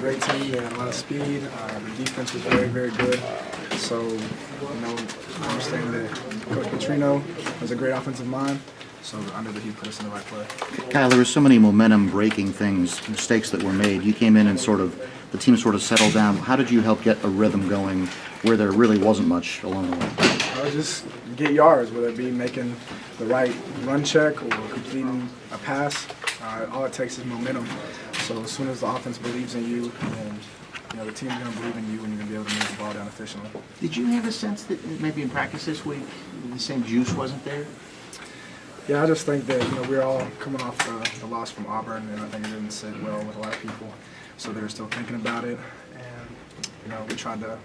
great team. They had a lot of speed. The defense was very, very good. So, I understand that Coach Petrino has a great offensive mind. So I know that he put us in the right play. Kyle, there were so many momentum-breaking things, mistakes that were made. You came in and the team sort of settled down. How did you help get a rhythm going where there really wasn't much along the way? Just get yards, whether it be making the right run check or completing a pass. All it takes is momentum. So as soon as the offense believes in you, and the team's going to believe in you, and you're going to be able to move the ball down efficiently. Did you have a sense that maybe in practice this week the same juice wasn't there? Yeah, I just think that we're all coming off the loss from Auburn, and I think it didn't sit well with a lot of people. So they're still thinking about it, and we tried to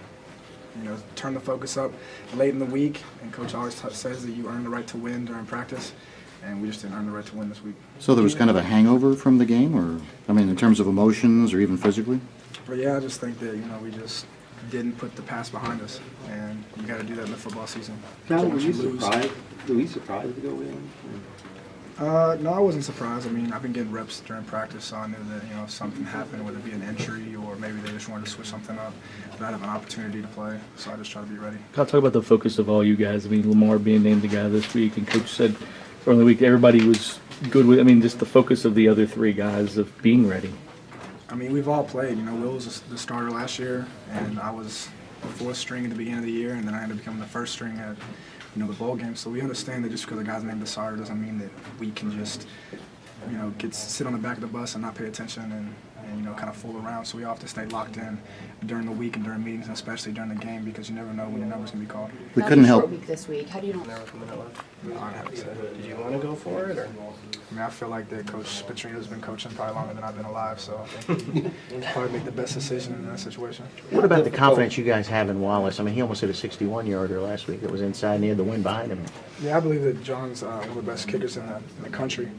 turn the focus up late in the week. And Coach always says that you earn the right to win during practice, and we just didn't earn the right to win this week. So there was kind of a hangover from the game, or in terms of emotions or even physically? But yeah, I just think that we just didn't put the past behind us, and you got to do that in the football season. Kyle, were you surprised? Were you surprised to go in? No, I wasn't surprised. I've been getting reps during practice, so I knew that if something happened, whether it be an injury or maybe they just wanted to switch something up, that I'd have an opportunity to play. So I just try to be ready. I'll talk about the focus of all you guys. Lamar being named the guy this week, and Coach said early in the week everybody was good with. Just the focus of the other three guys of being ready. We've all played. Will was the starter last year, and I was the fourth string at the beginning of the year, and then I ended up becoming the first string at the bowl game. So we understand that just because a guy's named the starter doesn't mean that we can just sit on the back of the bus and not pay attention and kind of fool around. So we all have to stay locked in during the week and during meetings, and especially during the game, because you never know when your number's going to be called. We couldn't help. Week this week. How do you know? I have to say. Did you want to go for it? Or? I feel like that Coach Petrino's been coaching probably longer than I've been alive, so I think he'd probably make the best decision in that situation. What about the confidence you guys have in Wallace? He almost hit a 61-yarder last week. It was inside, and he had the wind behind him. Yeah, I believe that John's one of the best kickers in the country.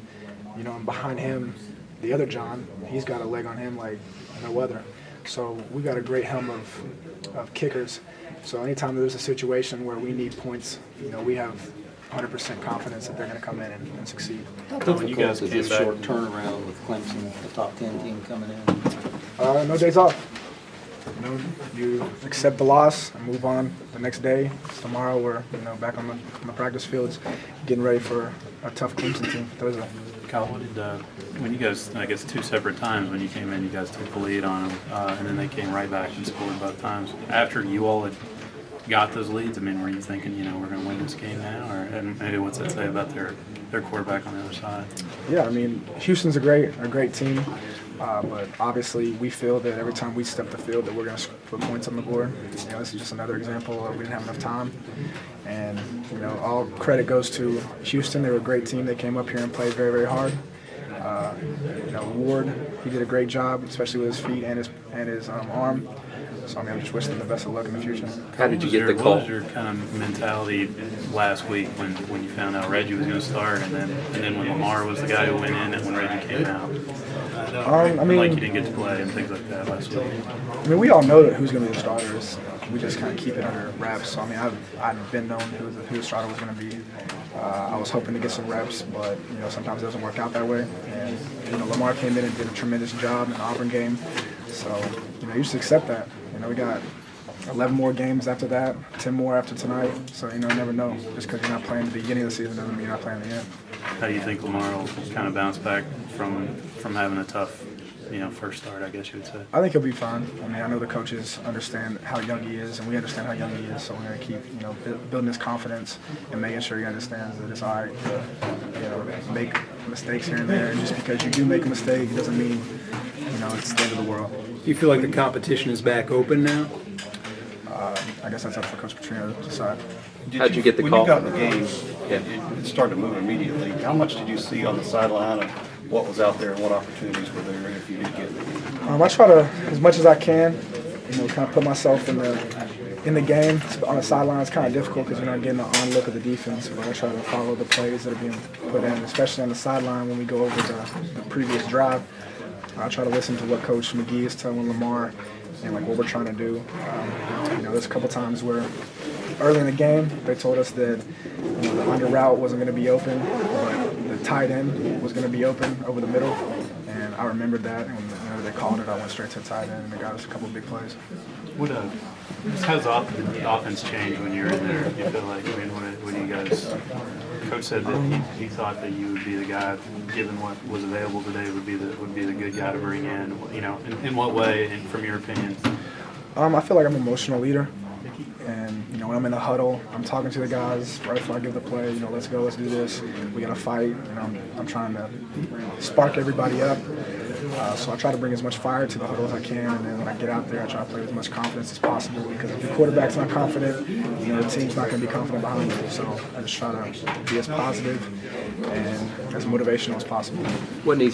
And behind him, the other John, he's got a leg on him like no other. So we got a great helm of kickers. So anytime there's a situation where we need points, we have 100% confidence that they're going to come in and succeed. How difficult is this short turnaround with Clemson, the top 10 team coming in? No days off. You accept the loss and move on the next day. Tomorrow we're back on the practice fields, getting ready for a tough Clemson team Thursday. Kyle, what did when you guys, I guess 2 separate times when you came in, you guys took the lead on them, and then they came right back and scored both times. After you all had got those leads, were you thinking, we're going to win this game now, and maybe what's that say about their quarterback on the other side? Yeah, Houston's a great team. But obviously, we feel that every time we step the field that we're going to put points on the board. This is just another example of we didn't have enough time. And, all credit goes to Houston. They were a great team. They came up here and played very, very hard. Ward, he did a great job, especially with his feet and his arm. So, I'm just wishing them the best of luck in the future. How did you get the call? What was your kind of mentality last week when you found out Reggie was going to start, and then when Lamar was the guy who went in and when Reggie came out? Like you didn't get to play and things like that last week. We all know that who's going to be the starters. We just kind of keep it under wraps. So, I've been known who the starter was going to be. I was hoping to get some reps, but sometimes it doesn't work out that way. And Lamar came in and did a tremendous job in the Auburn game. So you just accept that. We got 11 more games after that, 10 more after tonight. So you never know. Just because you're not playing at the beginning of the season doesn't mean you're not playing at the end. How do you think Lamar will kind of bounce back from having a tough, first start, I guess you would say? I think he'll be fine. I know the coaches understand how young he is, and we understand how young he is. So we're going to keep, building his confidence and making sure he understands that it's all right to, make mistakes here and there. And just because you do make a mistake, it doesn't mean, it's the end of the world. Do you feel like the competition is back open now? I guess that's up for Coach Petrino to decide. How'd you get the call? When you got in the game, it started to move immediately. How much did you see on the sideline of what was out there and what opportunities were there if you did get them? I try to, as much as I can, kind of put myself in the game. On the sideline, it's kind of difficult because you're not getting an on look of the defense, but I try to follow the plays that are being put in, especially on the sideline when we go over the previous drive. I try to listen to what Coach McGee is telling Lamar and what we're trying to do. There's a couple times where early in the game they told us that the under route wasn't going to be open, but the tight end was going to be open over the middle, and I remembered that. And whenever they called it, I went straight to the tight end, and they got us a couple of big plays. How's the offense change when you're in there? You feel like, I mean, what do you guys? Coach said that he thought that you would be the guy, given what was available today, would be the good guy to bring in. You know, in what way, and from your opinion? I feel like I'm an emotional leader, and you know, when I'm in the huddle, I'm talking to the guys right before I give the play. You know, let's go, let's do this. We gotta fight. You know, I'm trying to spark everybody up. So I try to bring as much fire to the huddle as I can, and then when I get out there, I try to play with as much confidence as possible. Because if your quarterback's not confident, you know, the team's not going to be confident behind you. So I just try to be as positive and as motivational as possible. What needs